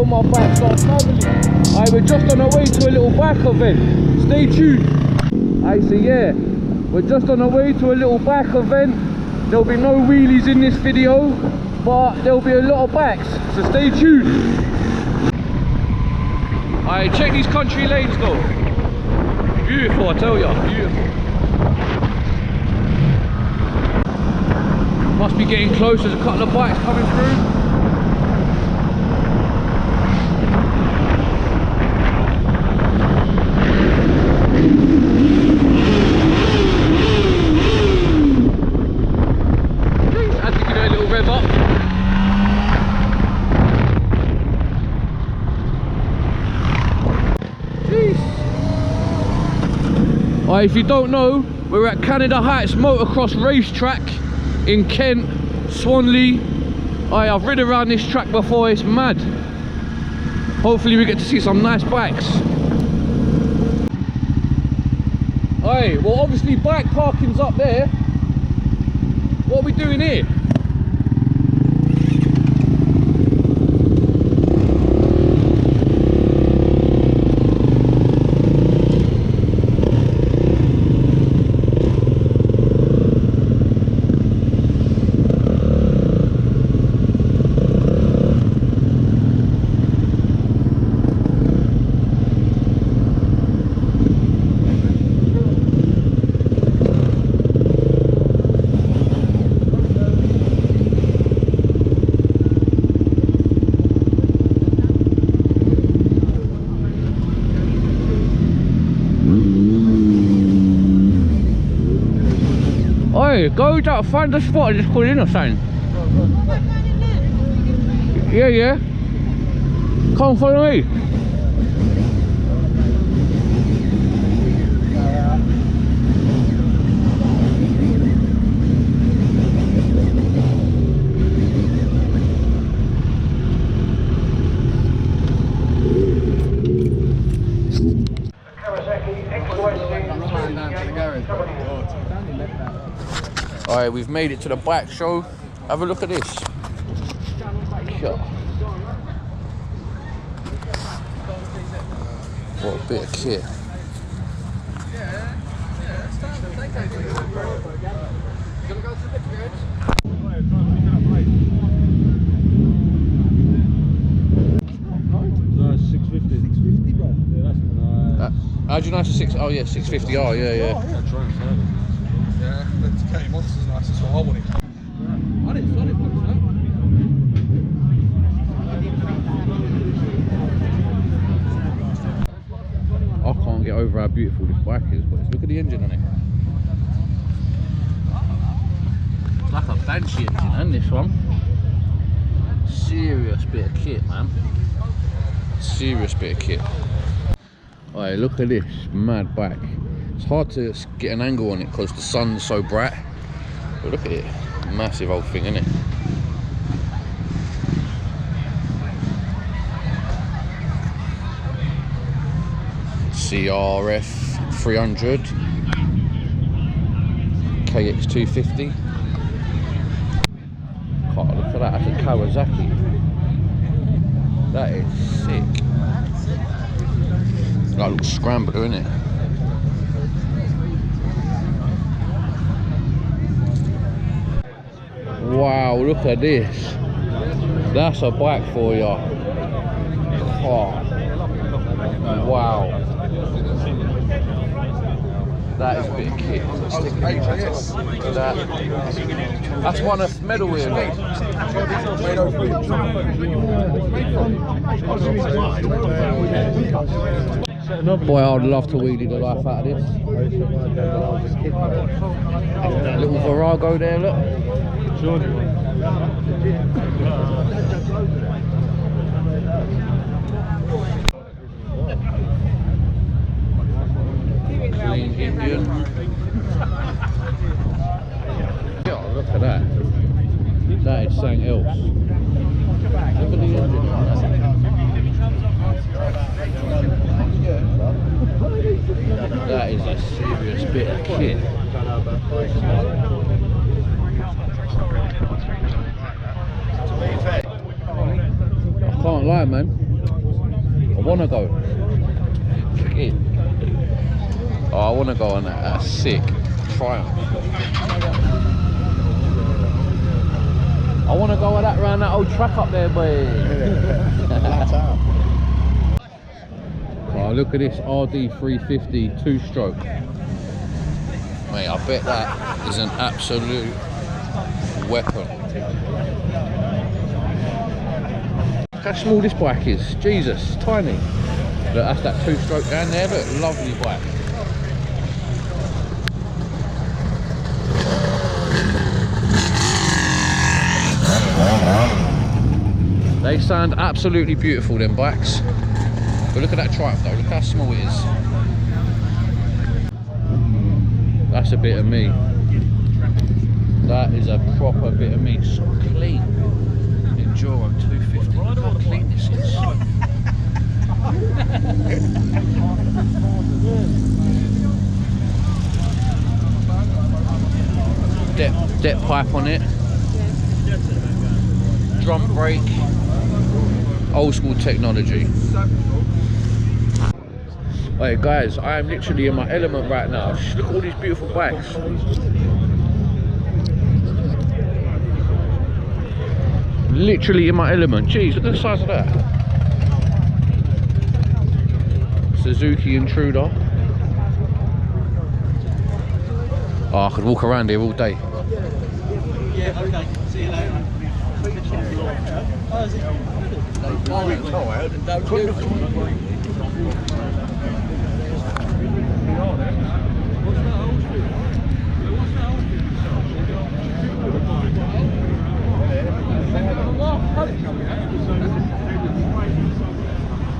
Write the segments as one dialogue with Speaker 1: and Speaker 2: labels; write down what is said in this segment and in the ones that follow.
Speaker 1: before my bike starts travelling. Alright, we're just on our way to a little bike event. Stay tuned. I see, yeah, we're just on our way to a little bike event. There'll be no wheelies in this video, but there'll be a lot of bikes, so stay tuned. Alright, check these country lanes though. Beautiful, I tell ya, beautiful. Must be getting close, there's a couple of bikes coming through. If you don't know, we're at Canada Heights Motocross Racetrack in Kent, Swanley. I've ridden around this track before, it's mad. Hopefully we get to see some nice bikes. Well obviously bike parking's up there. What are we doing here? Go down, find the spot and just pull in or something. Yeah. Come follow me. Alright, we've made it to the bike show. Have a look at this. What a bit of kit.
Speaker 2: No, it's 650. 650, bro. Yeah, that's
Speaker 1: How do you know it's a 6? Oh yeah, 650. Oh yeah.
Speaker 2: Yeah, the Ducati Monster's nice, that's what I wanted.
Speaker 1: I can't get over how beautiful this bike is, but look at the engine on it. It's like a Banshee engine, and this one. Serious bit of kit, man. Serious bit of kit. Alright, look at this mad bike. It's hard to get an angle on it because the sun's so bright, but look at it, massive old thing, isn't it? CRF 300 KX 250. God, look at that, that's a Kawasaki. That is sick. That looks scrambler, isn't it? Wow, look at this. That's a bike for you. Oh. Wow. That is a bit of kit. That's one of medal wheel. Boy, I'd love to wheelie the life out of this. Little Virago there, look. Clean Indian. Yeah, look at that. That is something else. Look at the engine. That is a serious bit of kit. I can't lie, man. want to go. It. Oh, I want to go on that sick Triumph. I want to go on that round that old track up there, boy. Oh, look at this RD 350 2-stroke. Mate, I bet that is an absolute weapon. Look how small this bike is. Jesus, tiny. Look, that's that 2-stroke down there. Look, lovely bike. They sound absolutely beautiful, them bikes. But look at that Triumph though, look how small it is. That's a bit of me. That is a proper bit of meat. So clean. Enduro 250. Look how clean this is. Depth pipe on it. Drum brake. Old school technology. Hey guys, I am literally in my element right now. Just look at all these beautiful bikes. Literally in my element. Jeez, look at the size of that. Suzuki Intruder. Oh, I could walk around here all day.
Speaker 2: Yeah, okay. See you later.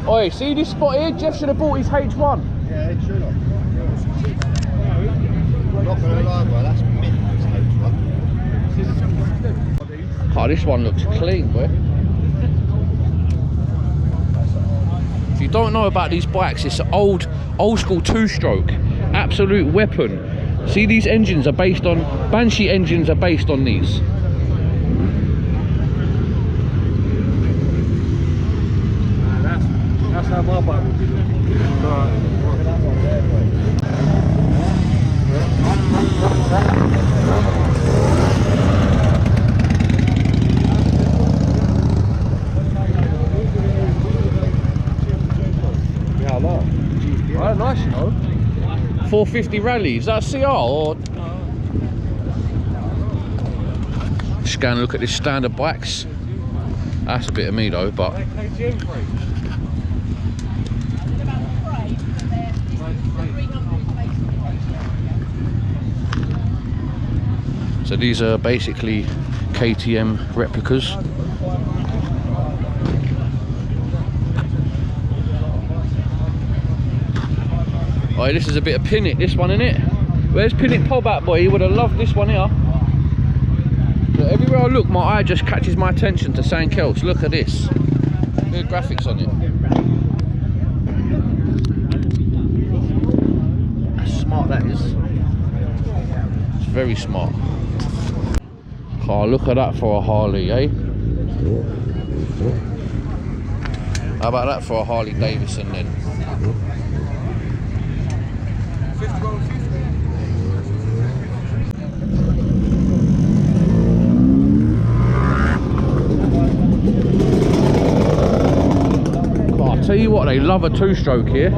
Speaker 1: Oi, see this spot here? Jeff should have bought his H1.
Speaker 3: Yeah, it should have. Not gonna lie, boy, that's mint, this H1.
Speaker 1: Oh, this one looks clean, boy. If you don't know about these bikes, it's an old school 2-stroke. Absolute weapon. See, these engines are based on, Banshee engines are based on these.
Speaker 2: That's how my bike would be looking.
Speaker 3: Yeah, I like.
Speaker 1: Oh, nice, you know. 450 rally, is that a CR or? Just go and look at this standard bikes. That's a bit of me though, but. So these are basically KTM replicas. Oh, this is a bit of Pinnock, this one, innit? Where's Pinnock Pob at, boy? He would have loved this one here. Look, everywhere I look, my eye just catches my attention to something else. Look at this. Good graphics on it. How smart that is. It's very smart. Oh, look at that for a Harley, eh? How about that for a Harley Davidson then? Oh, I'll tell you what, they love a 2-stroke here.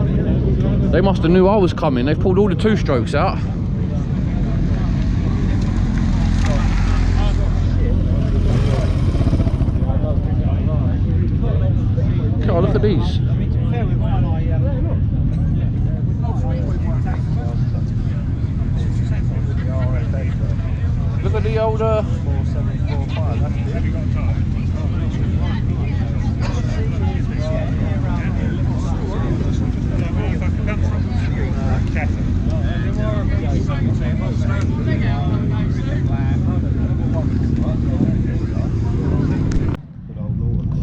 Speaker 1: They must have knew I was coming. They've pulled all the 2-strokes out. Oh, look at these. Look at the older.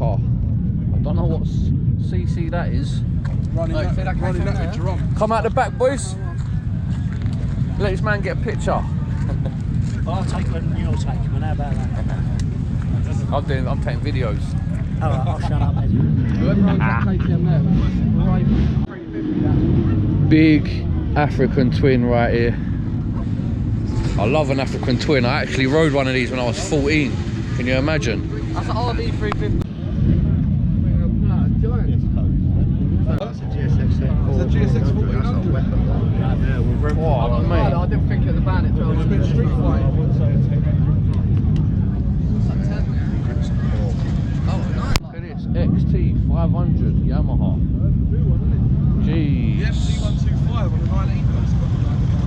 Speaker 1: Oh, I don't know what CC that is. Come out the back, boys. Let this man get a picture.
Speaker 4: I'll take one and you'll take one. How about that?
Speaker 1: I'm taking videos.
Speaker 2: Alright, I'll shut up then.
Speaker 1: Big African twin right here. I love an African twin. I actually rode one of these when I was 14. Can you imagine?
Speaker 2: That's an RB350.
Speaker 3: That's a GSX 1400.
Speaker 2: It's a GSX 1400.
Speaker 3: That's not a weapon. Yeah, we're
Speaker 1: Oh, mate.
Speaker 2: I didn't think it was a bandit. It's a bit street fighting.
Speaker 1: Look at this XT 500 Yamaha. Jeez.
Speaker 2: The MC125 on the 19.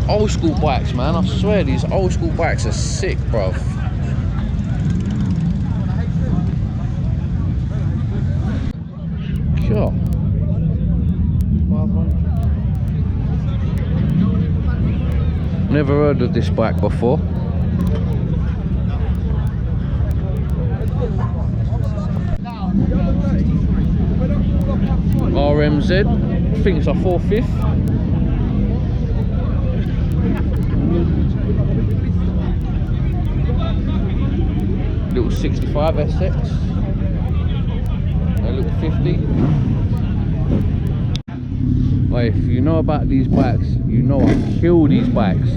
Speaker 1: Old school bikes, man. I swear these old school bikes are sick, bruv. Sure. 500. Never heard of this bike before. RMZ. I think it's a 4/5. Little 65 SX. A little 50. Well, if you know about these bikes, you know I kill these bikes.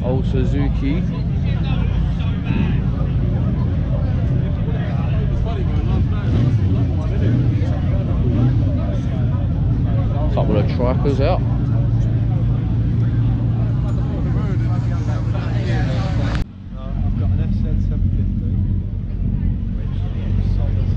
Speaker 1: Old Suzuki. Couple of trikers out.
Speaker 3: I've got an FZ 750, which sold us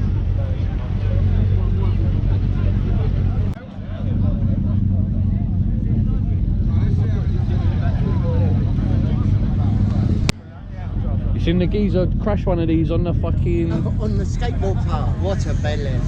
Speaker 1: You seen the geezer crash one of these on the fucking...
Speaker 4: On the skateboard park, what a belly.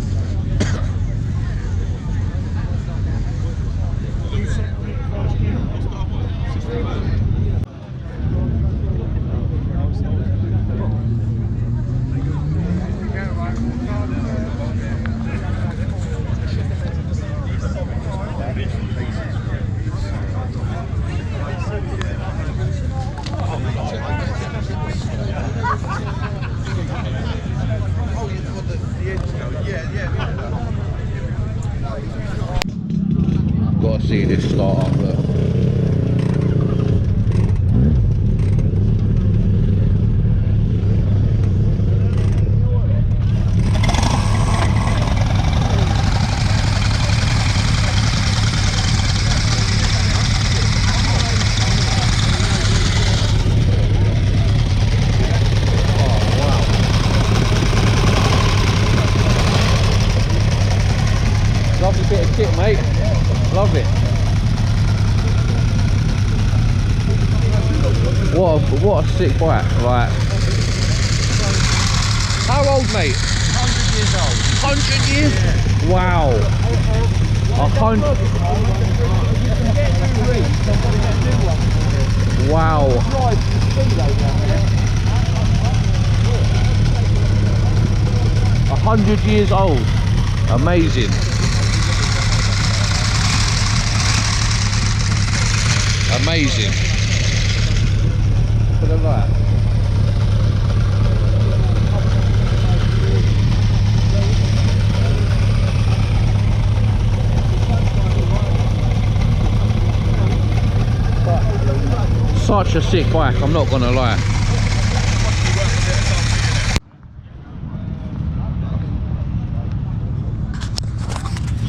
Speaker 1: Gotta see this start up, look. Lovely bit of kit, mate. Love it. What a sick bike, right? How old, mate?
Speaker 2: 100 years old.
Speaker 1: 100 years? Yeah. Wow. 100. Wow. 100 years old. Amazing. Amazing. For the light. Such a sick bike, I'm not gonna lie.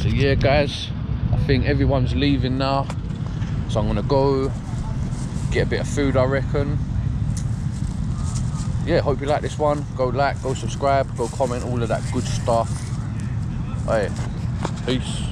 Speaker 1: So yeah guys, I think everyone's leaving now. So I'm gonna go get a bit of food, I reckon. Yeah, hope you like this one. Go like, go subscribe, go comment, all of that good stuff. Alright, peace.